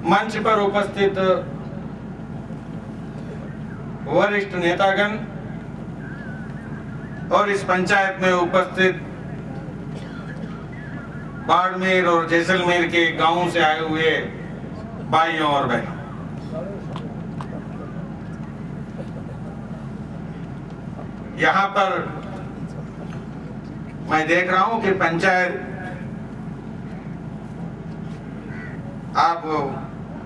मंच पर उपस्थित वरिष्ठ नेतागण और इस पंचायत में उपस्थित बाड़मेर और जैसलमेर के गांवों से आए हुए भाइयों और बहनों, यहाँ पर मैं देख रहा हूं कि पंचायत, आप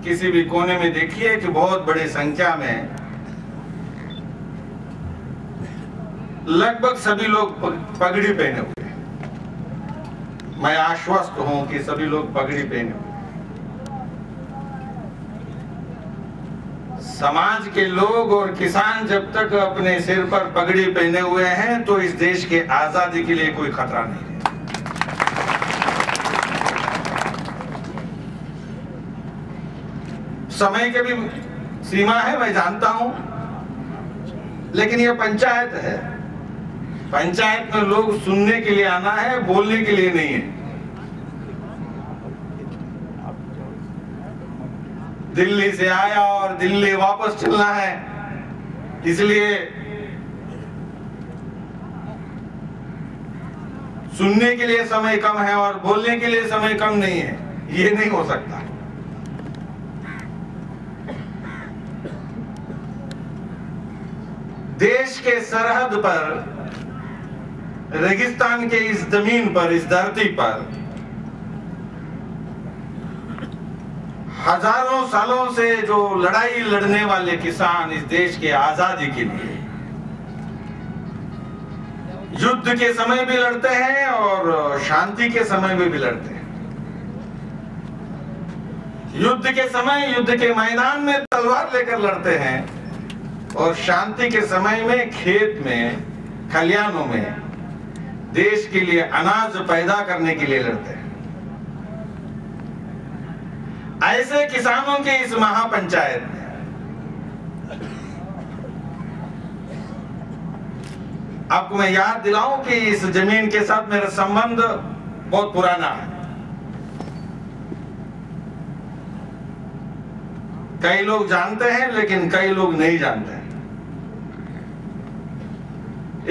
किसी भी कोने में देखिए कि बहुत बड़ी संख्या में लगभग सभी लोग पगड़ी पहने हुए हैं। मैं आश्वस्त हूं कि सभी लोग पगड़ी पहने हुए। समाज के लोग और किसान जब तक अपने सिर पर पगड़ी पहने हुए हैं तो इस देश के आजादी के लिए कोई खतरा नहीं है। समय की भी सीमा है, मैं जानता हूं, लेकिन यह पंचायत है। पंचायत में लोग सुनने के लिए आना है, बोलने के लिए नहीं है। दिल्ली से आया और दिल्ली वापस चलना है, इसलिए सुनने के लिए समय कम है और बोलने के लिए समय कम नहीं है। ये नहीं हो सकता। देश के सरहद पर, रेगिस्तान के इस जमीन पर, इस धरती पर हजारों सालों से जो लड़ाई लड़ने वाले किसान इस देश के आजादी के लिए युद्ध के समय भी लड़ते हैं और शांति के समय में भी लड़ते हैं। युद्ध के समय युद्ध के मैदान में तलवार लेकर लड़ते हैं और शांति के समय में खेत में, खलियानों में देश के लिए अनाज पैदा करने के लिए लड़ते हैं। ऐसे किसानों के इस महापंचायत में आपको मैं याद दिलाऊं कि इस जमीन के साथ मेरा संबंध बहुत पुराना है। कई लोग जानते हैं लेकिन कई लोग नहीं जानते हैं।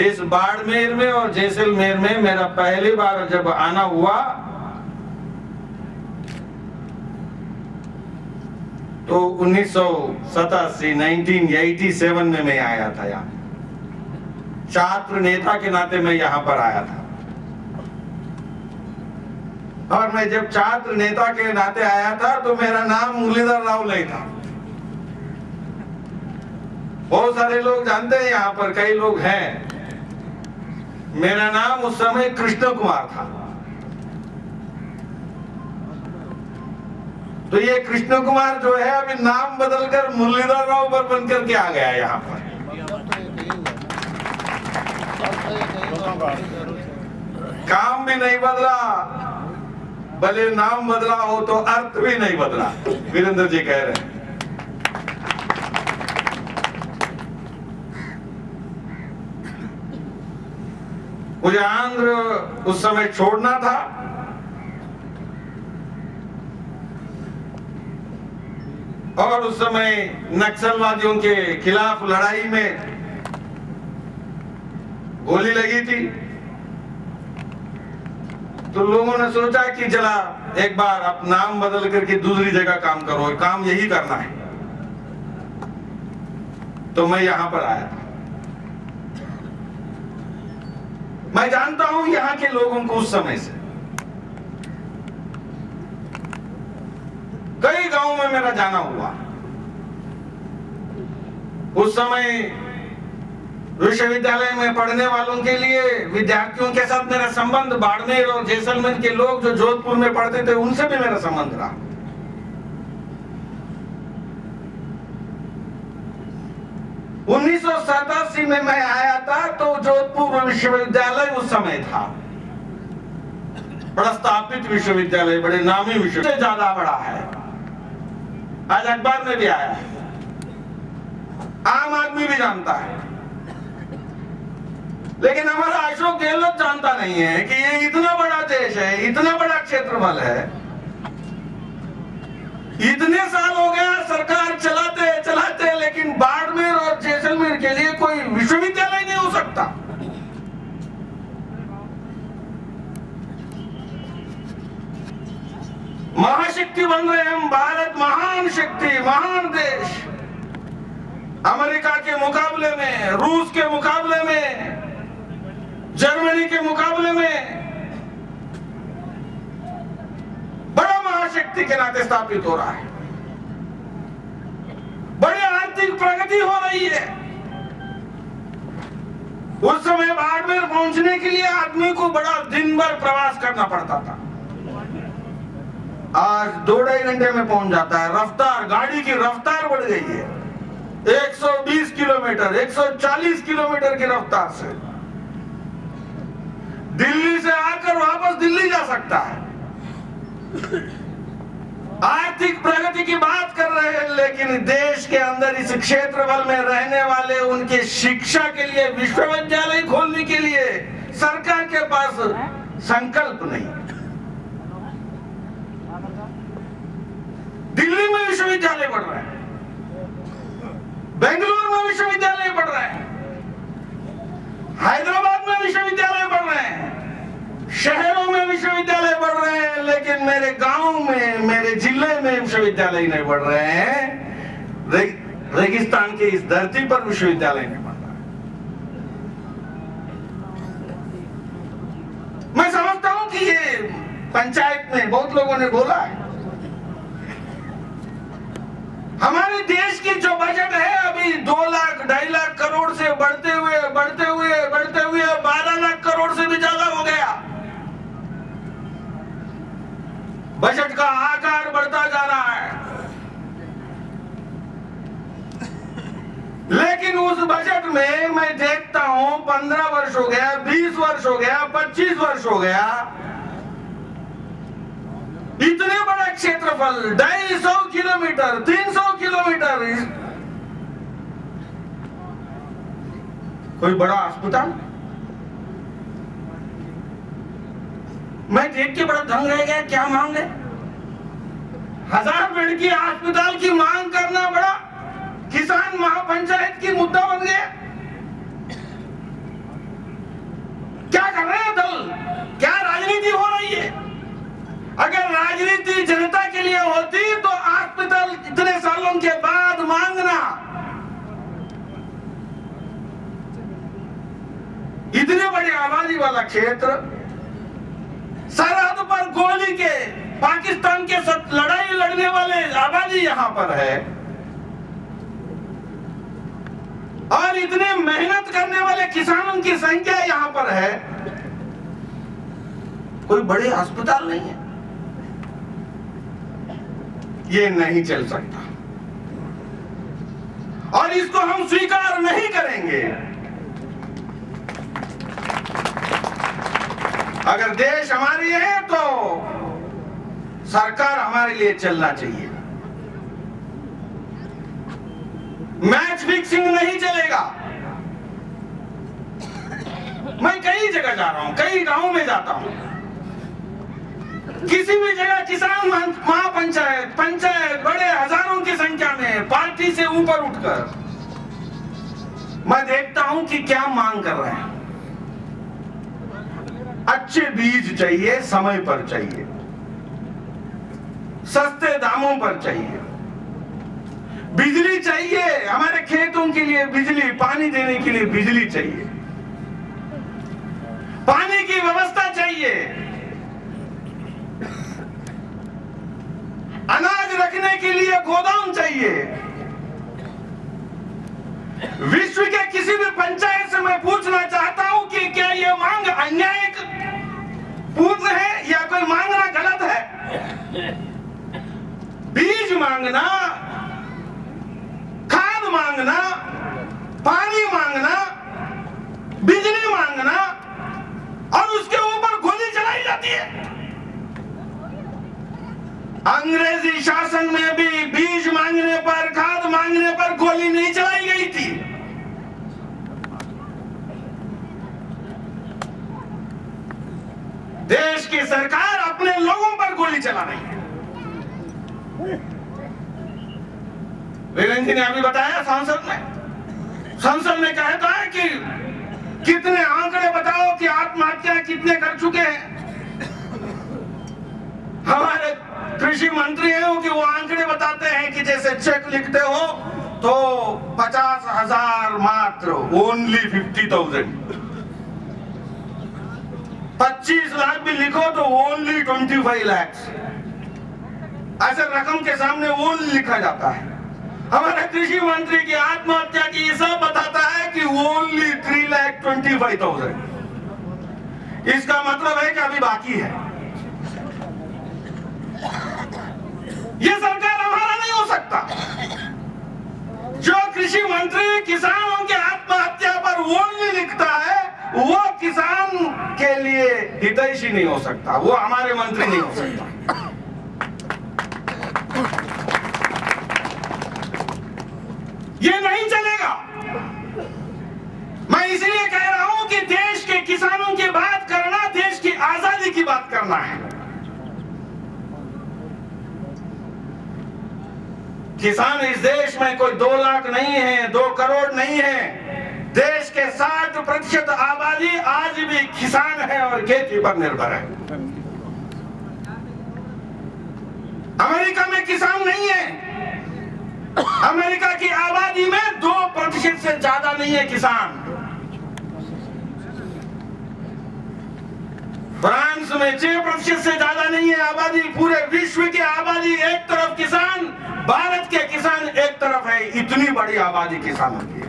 इस बाड़मेर में और जैसलमेर में मेरा पहली बार जब आना हुआ तो 1987 में मैं आया था। यहाँ छात्र नेता के नाते मैं यहाँ पर आया था और मैं जब छात्र नेता के नाते आया था तो मेरा नाम मुरलीधर राव नहीं था। बहुत सारे लोग जानते हैं, यहाँ पर कई लोग हैं। मेरा नाम उस समय कृष्ण कुमार था। तो ये कृष्ण कुमार जो है अभी नाम बदलकर मुरलीधर राव पर बनकर के आ गया यहाँ पर। काम भी नहीं बदला, भले नाम बदला हो तो अर्थ भी नहीं बदला। वीरेंद्र जी कह रहे हैं। मुझे आंध्र उस समय छोड़ना था और उस समय नक्सलवादियों के खिलाफ लड़ाई में गोली लगी थी। तो लोगों ने सोचा कि चला एक बार आप नाम बदल करके दूसरी जगह काम करो, काम यही करना है। तो मैं यहां पर आया था। मैं जानता हूं यहाँ के लोगों को उस समय से। कई गांवों में मेरा जाना हुआ। उस समय विश्वविद्यालय में पढ़ने वालों के लिए, विद्यार्थियों के साथ मेरा संबंध, बाड़मेर और जैसलमेर के लोग जो जोधपुर में पढ़ते थे उनसे भी मेरा संबंध रहा। उन्नीस सौ 87 में मैं आया था तो जोधपुर विश्वविद्यालय उस समय था बड़ा स्थापित विश्वविद्यालय, बड़े नामी विश्वविद्यालय, ज्यादा बड़ा है। आज अखबार में भी आया है, आम आदमी भी जानता है। लेकिन हमारा अशोक गहलोत जानता नहीं है कि ये इतना बड़ा देश है, इतना बड़ा क्षेत्रफल है, इतने साल हो गया सरकार चलाते चलाते, लेकिन बाड़मेर और जैसलमेर के लिए कोई विश्वविद्यालय नहीं हो सकता। महाशक्ति बन रहे हम, भारत महान शक्ति, महान देश। अमेरिका के मुकाबले में, रूस के मुकाबले में, जर्मनी के मुकाबले में बड़ा महाशक्ति के नाते स्थापित हो रहा है। बड़ी आर्थिक प्रगति हो रही है। उस समय बाड़मेर पहुंचने के लिए आदमी को बड़ा दिन भर प्रवास करना पड़ता था। आज 2-2.5 घंटे में पहुंच जाता है। रफ्तार, गाड़ी की रफ्तार बढ़ गई है। 120 किलोमीटर, 140 किलोमीटर की रफ्तार से दिल्ली से आकर वापस दिल्ली जा सकता है। आर्थिक प्रगति की बात कर रहे हैं, लेकिन देश के अंदर इस क्षेत्रफल में रहने वाले उनके शिक्षा के लिए विश्वविद्यालय खोलने के लिए सरकार के पास संकल्प नहीं। दिल्ली में विश्वविद्यालय बढ़ रहा है, बेंगलुरु में विश्वविद्यालय बढ़ रहा है, हैदराबाद में विश्वविद्यालय बढ़ रहे हैं, शहरों में विश्वविद्यालय बढ़ रहे हैं, लेकिन मेरे गांव में, मेरे जिले में विश्वविद्यालय नहीं बढ़ रहे हैं। रेगिस्तान की इस धरती पर विश्वविद्यालय नहीं बढ़ रहा है। मैं समझता हूं कि ये पंचायत में बहुत लोगों ने बोला है, हमारे देश की जो बजट है अभी 2 लाख 2.5 लाख करोड़ से बढ़ते हुए 12 लाख करोड़ से भी ज्यादा हो गया। बजट का आकार बढ़ता जा रहा है, लेकिन उस बजट में मैं देखता हूं 15 वर्ष हो गया, 20 वर्ष हो गया, 25 वर्ष हो गया, इतने बड़ा क्षेत्रफल, 250 किलोमीटर, 300 किलोमीटर, कोई बड़ा अस्पताल। मैं देख के बड़ा दंग रह गया, क्या मांग है? 1000 बेड की अस्पताल की मांग करना बड़ा किसान महापंचायत की मुद्दा बन गया। क्या कर रहे हैं दल? क्या राजनीति हो रही है? अगर राजनीति जनता के लिए होती तो अस्पताल इतने सालों के बाद मांगना, इतने बड़ी आबादी वाला क्षेत्र, सरहद पर गोली के पाकिस्तान के साथ लड़ाई लड़ने वाले आबादी यहां पर है, और इतने मेहनत करने वाले किसानों की संख्या यहां पर है, कोई बड़े अस्पताल नहीं है। ये नहीं चल सकता और इसको हम स्वीकार नहीं करेंगे। अगर देश हमारी है तो सरकार हमारे लिए चलना चाहिए। मैच फिक्सिंग नहीं चलेगा। मैं कई जगह जा रहा हूं, कई गांवों में जाता हूं, किसी भी जगह किसान महापंचायत, पंचायत, बड़े हजारों की संख्या में पार्टी से ऊपर उठकर मैं देखता हूं कि क्या मांग कर रहे हैं। अच्छे बीज चाहिए, समय पर चाहिए, सस्ते दामों पर चाहिए, बिजली चाहिए, हमारे खेतों के लिए बिजली, पानी देने के लिए बिजली चाहिए, पानी की व्यवस्था चाहिए, अनाज रखने के लिए गोदाम चाहिए। विश्व के किसी भी पंचायत से मैं पूछना चाहता हूं कि क्या यह मांग अन्याय पूर्ण है या कोई मांगना गलत है? बीज मांगना, खाद मांगना, पानी मांगना, बिजली मांगना और उसके ऊपर गोली चलाई जाती है। अंग्रेजी शासन में भी बीज मांगने पर, खाद मांगने पर गोली नहीं चलाई गई थी। देश की सरकार अपने लोगों पर गोली चला रही है। वीरेंद्र जी ने अभी बताया संसद में कहता है कि कितने आंकड़े बताओ कि आत्महत्या कितने कर चुके हैं। हमारे कृषि मंत्री हैं कि वो आंकड़े बताते हैं कि जैसे चेक लिखते हो तो 50,000 मात्र, ओनली 50,000। 25 लाख भी लिखो तो ओनली 25 लाख। ऐसे रकम के सामने ओनली लिखा जाता है। हमारे कृषि मंत्री की आत्महत्या की हिसाब बताता है कि ओनली 3,25,000। इसका मतलब है कि अभी बाकी है। ये सरकार हमारा नहीं हो सकता। जो कृषि मंत्री किसानों के आत्महत्या पर ओनली लिखता है वो किसान के लिए हितैषी नहीं हो सकता, वो हमारे मंत्री नहीं हो सकता। ये नहीं चलेगा। मैं इसलिए कह रहा हूं कि देश के किसानों की बात करना देश की आजादी की बात करना है। किसान इस देश में कोई 2 लाख नहीं है, 2 करोड़ नहीं है। देश के 60% आबादी आज भी किसान है और खेती पर निर्भर है। अमेरिका में किसान नहीं है। अमेरिका की आबादी में 2% से ज्यादा नहीं है किसान। फ्रांस में 6% से ज्यादा नहीं है आबादी। पूरे विश्व की आबादी एक तरफ किसान, भारत के किसान एक तरफ है। इतनी बड़ी आबादी किसानों की है।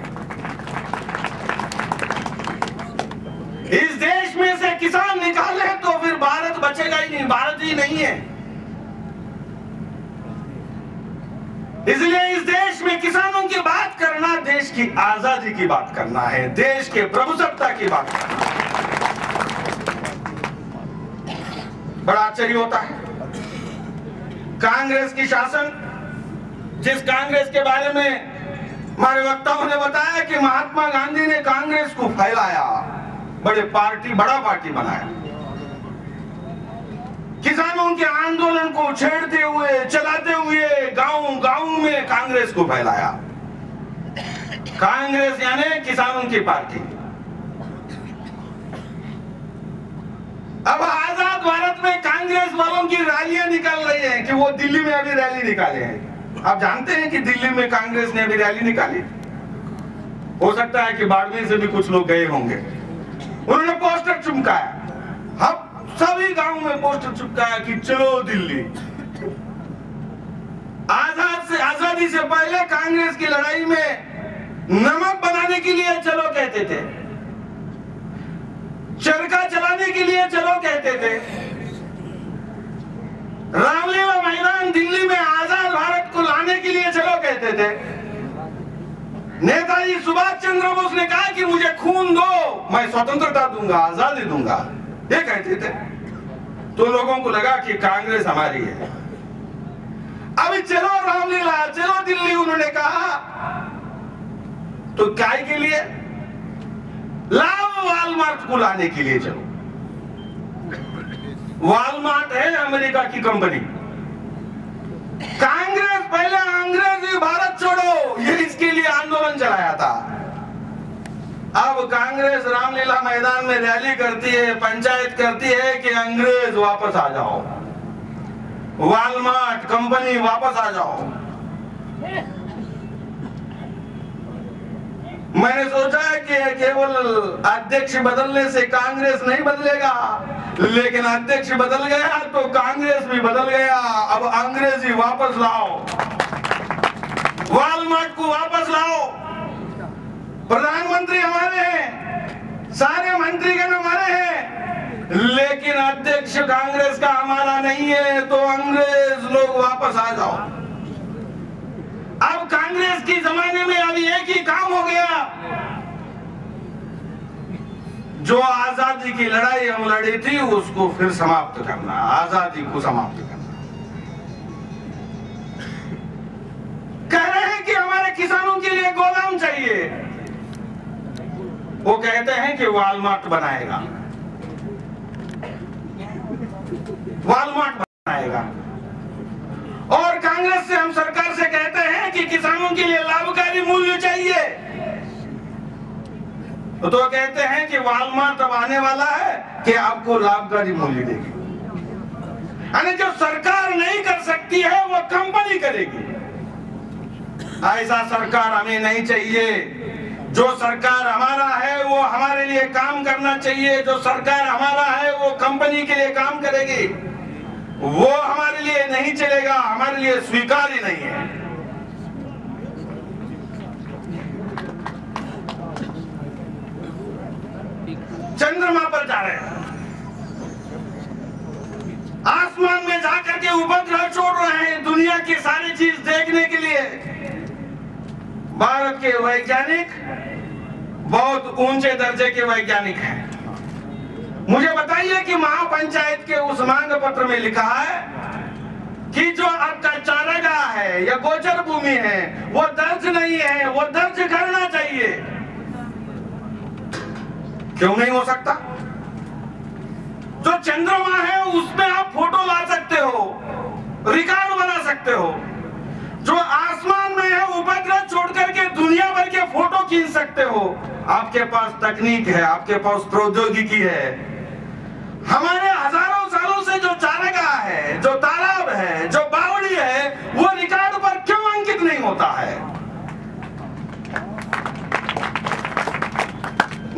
इस देश में से किसान निकाले तो फिर भारत बचेगा ही नहीं, भारत ही नहीं है। इसलिए इस देश में किसानों की बात करना देश की आजादी की बात करना है, देश के प्रभुसत्ता की बात करना है। बड़ा आश्चर्य होता है कांग्रेस की शासन, जिस कांग्रेस के बारे में हमारे वक्ताओं ने बताया कि महात्मा गांधी ने कांग्रेस को फैलाया, बड़ा पार्टी बनाया, किसानों के आंदोलन को छेड़ते हुए चलाते हुए गांव में कांग्रेस को फैलाया। कांग्रेस यानी किसानों की पार्टी। अब आजाद भारत में कांग्रेस वालों की रैलियां निकाल रही हैं कि वो दिल्ली में अभी रैली निकाले हैं। आप जानते हैं कि दिल्ली में कांग्रेस ने अभी रैली निकाली। हो सकता है कि बाड़मेर से भी कुछ लोग गए होंगे। उन्होंने पोस्टर चिपकाया, हम सभी गांव में पोस्टर चिपकाया कि चलो दिल्ली। आजादी से पहले कांग्रेस की लड़ाई में नमक बनाने के लिए चलो कहते थे, चरखा चलाने के लिए चलो कहते थे। रामलीला मैदान दिल्ली में आजाद भारत को लाने के लिए चलो कहते थे। नेताजी सुभाष चंद्र बोस ने कहा कि मुझे खून दो, मैं स्वतंत्रता दूंगा, आजादी दूंगा, ये कहते थे। तो लोगों को लगा कि कांग्रेस हमारी है। अभी चलो रामलीला, चलो दिल्ली उन्होंने कहा, तो काय के लिए? लाओ वॉलमार्ट को लाने के लिए चलो। वॉलमार्ट है अमेरिका की कंपनी। कांग्रेस पहले अंग्रेजी भारत छोड़ो ये इसके लिए आंदोलन चलाया था। अब कांग्रेस रामलीला मैदान में रैली करती है, पंचायत करती है कि अंग्रेज वापस आ जाओ, वॉलमार्ट कंपनी वापस आ जाओ। मैंने सोचा है कि केवल अध्यक्ष बदलने से कांग्रेस नहीं बदलेगा, लेकिन अध्यक्ष बदल गया तो कांग्रेस भी बदल गया। अब अंग्रेजी वापस लाओ, वॉलमार्ट को वापस लाओ। प्रधानमंत्री हमारे हैं, सारे मंत्रीगण हमारे हैं, लेकिन अध्यक्ष कांग्रेस का हमारा नहीं है, तो अंग्रेज लोग वापस आ जाओ। अब कांग्रेस की जमाने में अभी एक ही काम हो गया, जो आजादी की लड़ाई हम लड़ी थी उसको फिर समाप्त करना, आजादी को समाप्त करना। कह रहे हैं कि हमारे किसानों के लिए गोदाम चाहिए। वो कहते हैं कि वॉलमार्ट बनाएगा, वॉलमार्ट बनाएगा। और कांग्रेस से हम सरकार से कहते हैं कि किसानों के लिए लाभकारी मूल्य चाहिए। तो कहते हैं कि वालमार्ट अब आने वाला है कि आपको लाभकारी मूल्य देगी। यानी जो सरकार नहीं कर सकती है वो कंपनी करेगी। ऐसा सरकार हमें नहीं चाहिए। जो सरकार हमारा है वो हमारे लिए काम करना चाहिए। जो सरकार हमारा है वो कंपनी के लिए काम करेगी। वो हमारे लिए नहीं चलेगा, हमारे लिए स्वीकार्य नहीं है। चंद्रमा पर जा रहे हैं, आसमान में जाकर के उपग्रह छोड़ रहे हैं दुनिया की सारी चीज देखने के लिए। भारत के वैज्ञानिक बहुत ऊंचे दर्जे के वैज्ञानिक हैं। मुझे बताइए कि महापंचायत के उस मांग पत्र में लिखा है कि जो आपका चारागाह है या गोचर भूमि है वो दर्ज नहीं है, वो दर्ज करना चाहिए। क्यों नहीं हो सकता? जो चंद्रमा है उसमें आप फोटो ला सकते हो, रिकॉर्ड बना सकते हो। जो आसमान में है उपग्रह छोड़ करके दुनिया भर के फोटो खींच सकते हो। आपके पास तकनीक है, आपके पास प्रौद्योगिकी है। हमारे हजारों सालों से जो चारागाह है, जो तालाब है, जो बावड़ी है, वो रिकॉर्ड पर क्यों अंकित नहीं होता है?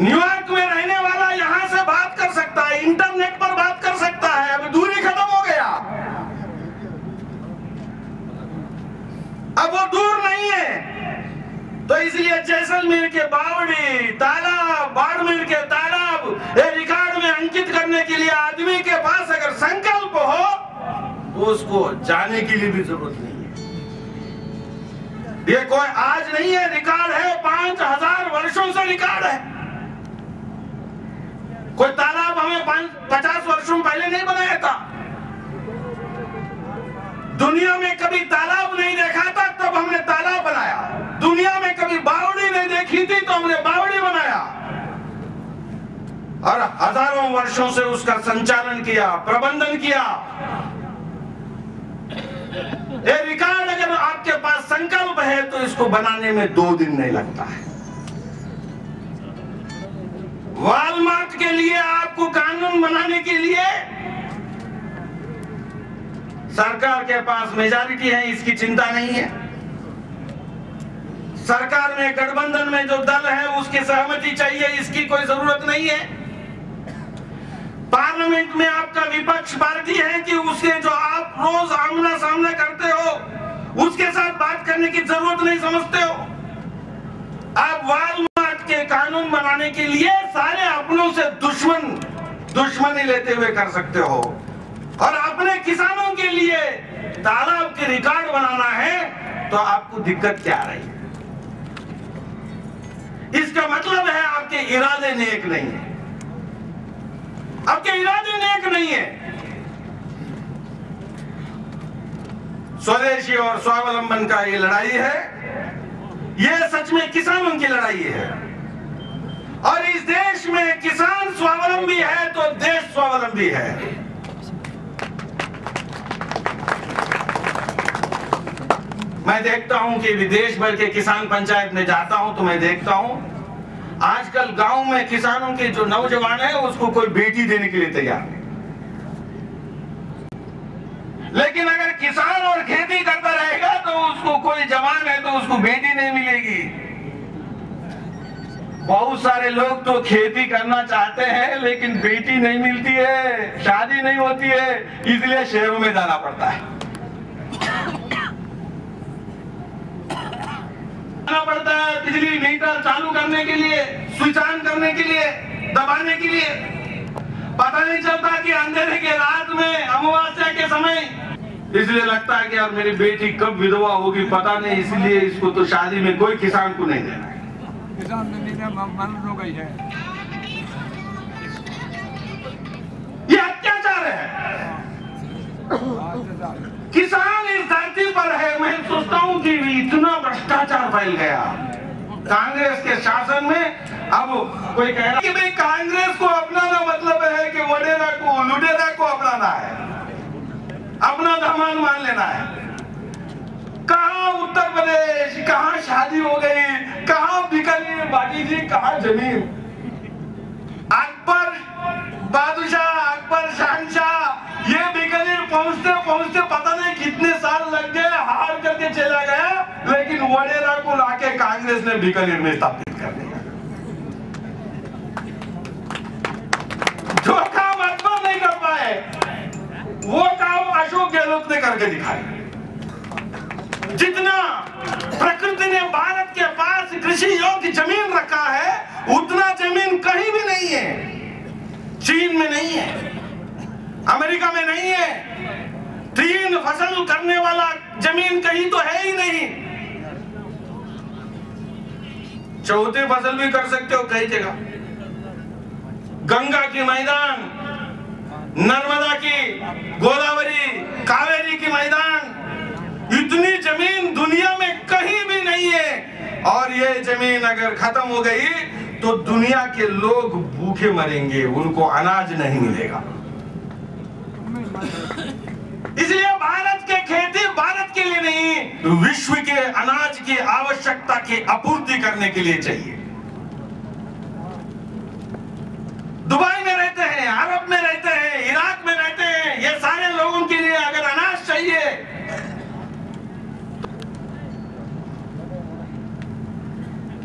न्यूयॉर्क में रहने वाला यहां से बात कर सकता है, इंटरनेट पर बात कर सकता है। अब दूरी खत्म हो गया, अब वो दूर नहीं है। तो इसलिए जैसलमेर के बावड़ी तालाब, बाड़मेर के तालाब ये रिकॉर्ड में अंकित करने के लिए आदमी के पास अगर संकल्प हो तो उसको जाने के लिए भी जरूरत नहीं है। ये कोई आज नहीं है, रिकॉर्ड है, 5000 वर्षों से रिकॉर्ड है। कोई तालाब हमें 50 वर्षों पहले नहीं बनाया था। दुनिया में कभी तालाब नहीं देखा था, तब हमने तालाब बनाया। दुनिया में कभी बावड़ी नहीं देखी थी, तो हमने बावड़ी बनाया। और हजारों वर्षों से उसका संचालन किया, प्रबंधन किया। ये रिकॉर्ड अगर आपके पास संकल्प है तो इसको बनाने में 2 दिन नहीं लगता है। वालमार्ट के लिए आपको कानून बनाने के लिए सरकार के पास मेजॉरिटी है, इसकी चिंता नहीं है। सरकार में गठबंधन में जो दल है उसकी सहमति चाहिए, इसकी कोई जरूरत नहीं है। पार्लियामेंट में आपका विपक्ष पार्टी है कि उसके जो आप रोज आमना सामना करते हो उसके साथ बात करने की जरूरत नहीं समझते हो। आप वालमार्ट के कानून बनाने के लिए सारे अपनों से दुश्मनी लेते हुए कर सकते हो, और अपने किसानों के लिए तालाब के रिकॉर्ड बनाना है तो आपको दिक्कत क्या आ रही है? इसका मतलब है आपके इरादे नेक नहीं है, आपके इरादे नेक नहीं है। स्वदेशी और स्वावलंबन का ये लड़ाई है, ये सच में किसानों की लड़ाई है। और इस देश में किसान स्वावलंबी है तो देश स्वावलंबी है। मैं देखता हूं कि विदेश भर के किसान पंचायत में जाता हूं तो मैं देखता हूं आजकल गांव में किसानों के जो नौजवान है उसको कोई बेटी देने के लिए तैयार नहीं। लेकिन अगर किसान और खेती करता रहेगा तो उसको कोई जवान है तो उसको बेटी नहीं मिलेगी। बहुत सारे लोग तो खेती करना चाहते हैं लेकिन बेटी नहीं मिलती है, शादी नहीं होती है, इसलिए शहरों में जाना पड़ता है। पड़ता है बिजली मीटर चालू करने के लिए, स्विच ऑन करने के लिए, दबाने के लिए। पता नहीं चलता कि अंधेरे के रात में अमावस्या के समय, इसलिए लगता है कि यार मेरी बेटी कब विधवा होगी पता नहीं, इसलिए इसको तो शादी में कोई किसान को नहीं देना है। किसान हो गई है, ये अत्याचार है। किसान इस धरती पर है। मैं सोचता हूं कि इतना भ्रष्टाचार फैल गया कांग्रेस के शासन में। अब कोई कह रहा कि भाई कांग्रेस को अपनाना मतलब है कि वडेरा को लुटेरा को अपनाना है, अपना दामन मान लेना है। कहा उत्तर प्रदेश, कहाँ शादी हो गई, कहाँ बिकली बाकी जी, कहाँ जमीन। अकबर बादशाह, अकबर शहंशाह, ये बीकानेर पहुंचते पहुंचते पता नहीं कितने साल लग गए, हार करके चला गया, लेकिन वडेरा को लाके कांग्रेस ने बीकानेर में स्थापित कर दिया। जो काम अकबर नहीं कर पाए वो काम अशोक गहलोत ने करके दिखाया। जितना प्रकृति ने भारत के पास कृषि योग्य जमीन रखा है उतना जमीन कहीं भी नहीं है। चीन में नहीं है, अमेरिका में नहीं है, 3 फसल करने वाला जमीन कहीं तो है ही नहीं। 4थी फसल भी कर सकते हो कई जगह। गंगा की मैदान, नर्मदा की, गोदावरी, कावेरी की मैदान, इतनी जमीन दुनिया में कहीं भी नहीं है। और ये जमीन अगर खत्म हो गई तो दुनिया के लोग भूखे मरेंगे, उनको अनाज नहीं मिलेगा। इसलिए भारत के खेती भारत के लिए नहीं, विश्व के अनाज की आवश्यकता की आपूर्ति करने के लिए चाहिए। दुबई में रहते हैं, अरब में रहते हैं, इराक में रहते हैं, ये सारे लोगों के लिए अगर अनाज चाहिए,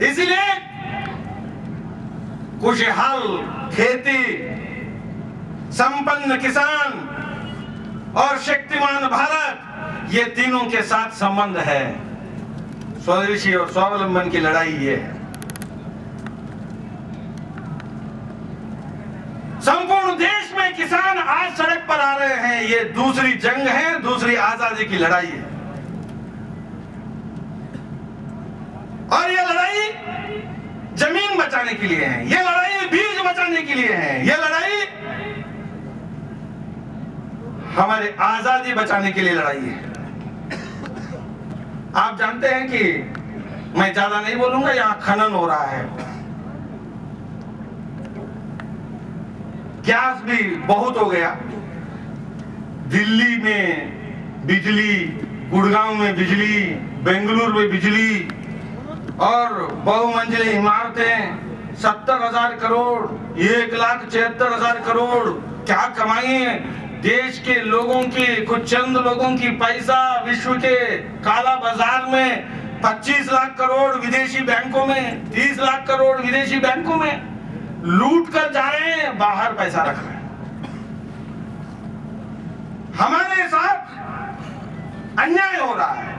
इसलिए खुशहाल खेती, संपन्न किसान और शक्तिमान भारत, ये तीनों के साथ संबंध है। स्वदेशी और स्वावलंबन की लड़ाई ये है। संपूर्ण देश में किसान आज सड़क पर आ रहे हैं, ये दूसरी जंग है, दूसरी आजादी की लड़ाई है। और ये लड़ाई जमीन बचाने के लिए है, ये लड़ाई बीज बचाने के लिए है, ये लड़ाई हमारे आजादी बचाने के लिए लड़ाई है। आप जानते हैं कि मैं ज्यादा नहीं बोलूंगा, यहां खनन हो रहा है, गैस भी बहुत हो गया। दिल्ली में बिजली, गुड़गांव में बिजली, बेंगलुरु में बिजली और बहुमंजिली इमारतें, 70,000 करोड़, 1,73,000 करोड़, क्या कमाई है देश के लोगों की, कुछ चंद लोगों की पैसा विश्व के काला बाजार में 25 लाख करोड़ विदेशी बैंकों में, 30 लाख करोड़ विदेशी बैंकों में लूट कर जा रहे हैं, बाहर पैसा रख रहे हैं। हमारे साथ अन्याय हो रहा है।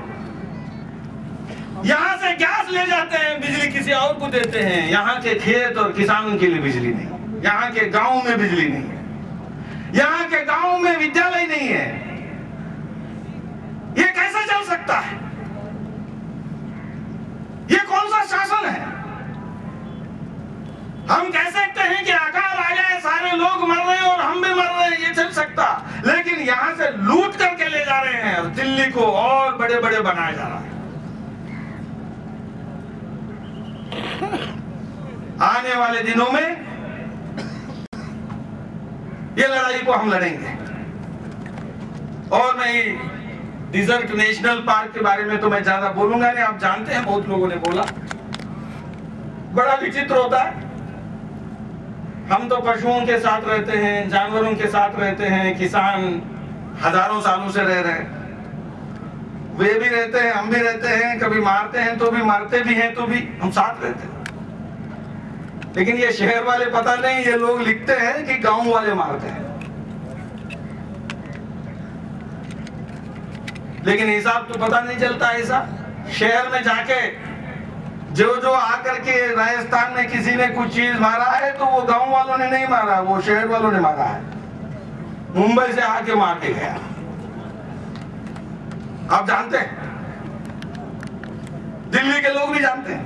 यहां से गैस ले जाते हैं, बिजली किसी और को देते हैं, यहां के खेत और किसानों के लिए बिजली नहीं, यहां के गांव में बिजली नहीं है, यहां के गांव में विद्यालय नहीं है। ये कैसे चल सकता है? ये कौन सा शासन है? हम कह सकते हैं कि अकाल आ जाए, सारे लोग मर रहे हैं और हम भी मर रहे हैं, ये चल सकता, लेकिन यहां से लूट करके ले जा रहे हैं और दिल्ली को और बड़े बड़े बनाया जा रहा है। आने वाले दिनों में ये लड़ाई को हम लड़ेंगे। और मैं डिजर्ट नेशनल पार्क के बारे में तो मैं ज्यादा बोलूंगा नहीं, आप जानते हैं, बहुत लोगों ने बोला। बड़ा विचित्र होता है, हम तो पशुओं के साथ रहते हैं, जानवरों के साथ रहते हैं, किसान हजारों सालों से रह रहे हैं, वे भी रहते हैं, हम भी रहते हैं, कभी मारते हैं तो भी, मारते भी हैं तो भी हम साथ रहते हैं। लेकिन ये शहर वाले पता नहीं, ये लोग लिखते हैं कि गांव वाले मारते हैं, लेकिन हिसाब तो पता नहीं चलता। ऐसा शहर में जाके जो आकर के राजस्थान में किसी ने कुछ चीज मारा है तो वो गांव वालों ने नहीं मारा, वो शहर वालों ने मारा है, मुंबई से आके मार के गया। आप जानते हैं, दिल्ली के लोग भी जानते हैं,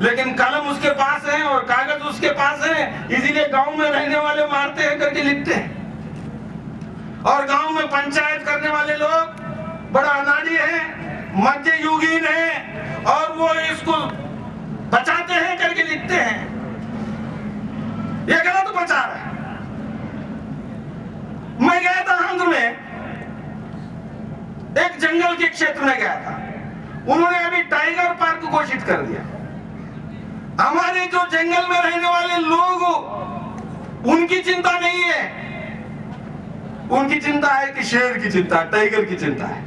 लेकिन कलम उसके पास है और कागज उसके पास है, इसीलिए गांव में रहने वाले मारते हैं करके लिखते हैं। और गांव में पंचायत करने वाले लोग बड़ा अनाड़ी है, मध्य युगीन है, और वो इसको बचाते हैं करके लिखते हैं। ये गलत प्रचार है। मैं गया था आंध्र में, एक जंगल के क्षेत्र में गया था, उन्होंने अभी टाइगर पार्क घोषित कर दिया। हमारे जो जंगल में रहने वाले लोग, उनकी चिंता नहीं है। उनकी चिंता है कि शेर की चिंता, टाइगर की चिंता है।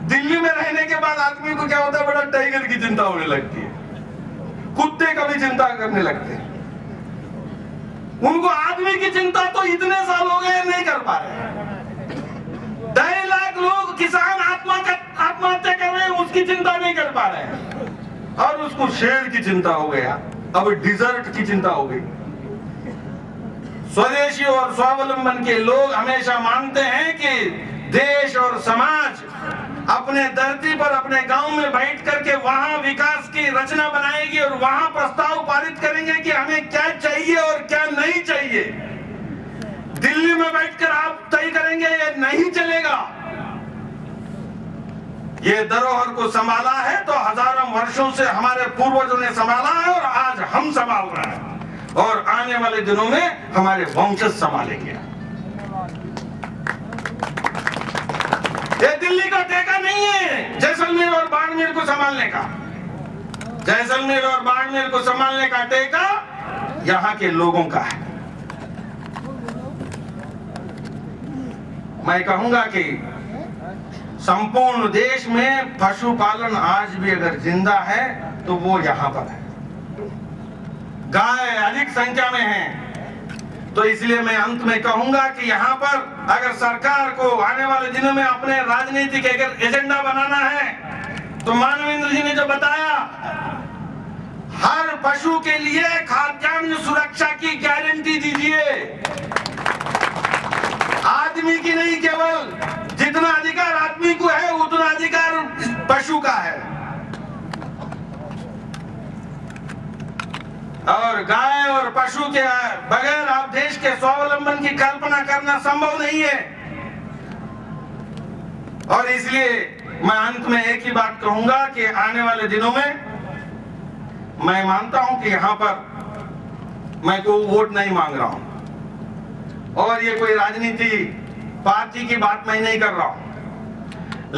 दिल्ली में रहने के बाद आदमी को क्या होता है, बड़ा टाइगर की चिंता होने लगती है, कुत्ते का भी चिंता करने लगते हैं। उनको आदमी की चिंता तो इतने साल हो गए नहीं कर पा रहे। 2.5 लाख लोग किसान आत्महत्या कर रहे हैं, उसकी चिंता नहीं कर पा रहे हैं। और उसको शेर की चिंता हो गया, अब डिजर्ट की चिंता हो गई। स्वदेशी और स्वावलंबन के लोग हमेशा मानते हैं कि देश और समाज अपने धरती पर, अपने गांव में बैठ करके वहां विकास की रचना बनाएगी और वहां प्रस्ताव पारित करेंगे कि हमें क्या चाहिए और क्या नहीं चाहिए। दिल्ली में बैठकर आप तय करेंगे, ये नहीं चलेगा। ये धरोहर को संभाला है तो हजारों वर्षों से हमारे पूर्वजों ने संभाला है और आज हम संभाल रहे हैं और आने वाले दिनों में हमारे वंशज संभालेंगे। ये दिल्ली का टेका नहीं है जैसलमेर और बाड़मेर को संभालने का। जैसलमेर और बाड़मेर को संभालने का टेका यहाँ के लोगों का है। मैं कहूंगा कि संपूर्ण देश में पशुपालन आज भी अगर जिंदा है तो वो यहाँ पर है। गाय अधिक संख्या में है, तो इसलिए मैं अंत में कहूंगा कि यहाँ पर अगर सरकार को आने वाले दिनों में अपने राजनीतिक एजेंडा बनाना है तो मानवेंद्र जी ने जो बताया, हर पशु के लिए खाद्यान्न सुरक्षा की गारंटी दीजिए। आदमी की नहीं, केवल जितना अधिकार आदमी को है उतना अधिकार पशु का है। और गाय और पशु के बगैर आप देश के स्वावलंबन की कल्पना करना संभव नहीं है। और इसलिए मैं अंत में एक ही बात कहूंगा कि आने वाले दिनों में मैं मानता हूं कि यहां पर मैं कोई वोट नहीं मांग रहा हूं और ये कोई राजनीति पार्टी की बात मैं नहीं कर रहा हूं,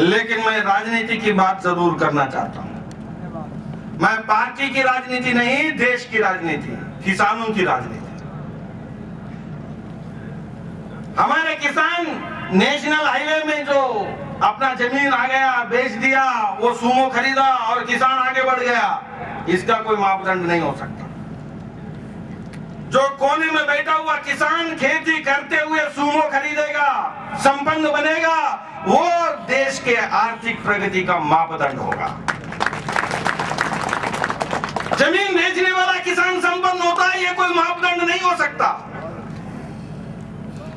लेकिन मैं राजनीति की बात जरूर करना चाहता हूं। मैं पार्टी की राजनीति नहीं, देश की राजनीति, किसानों की राजनीति। हमारे किसान नेशनल हाईवे में जो अपना जमीन आ गया, बेच दिया, वो सूमो खरीदा और किसान आगे बढ़ गया, इसका कोई मापदंड नहीं हो सकता। जो कोने में बैठा हुआ किसान खेती करते हुए सूमो खरीदेगा, संपन्न बनेगा, वो देश के आर्थिक प्रगति का मापदंड होगा। जमीन बेचने वाला किसान संपन्न होता है, ये कोई मापदंड नहीं हो सकता।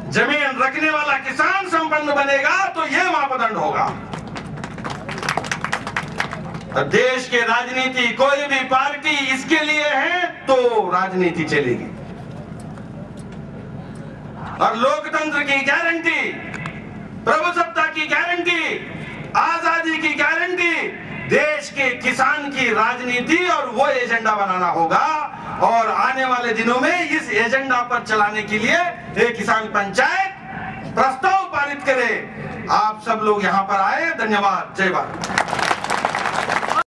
जमीन रखने वाला किसान संपन्न बनेगा तो ये मापदंड होगा। देश के राजनीति कोई भी पार्टी इसके लिए है तो राजनीति चलेगी। और लोकतंत्र की गारंटी, प्रभुसत्ता की गारंटी, आजादी की गारंटी देश के किसान की राजनीति और वो एजेंडा बनाना होगा। और आने वाले दिनों में इस एजेंडा पर चलाने के लिए एक किसान पंचायत प्रस्ताव पारित करे। आप सब लोग यहाँ पर आए। धन्यवाद। जय भारत।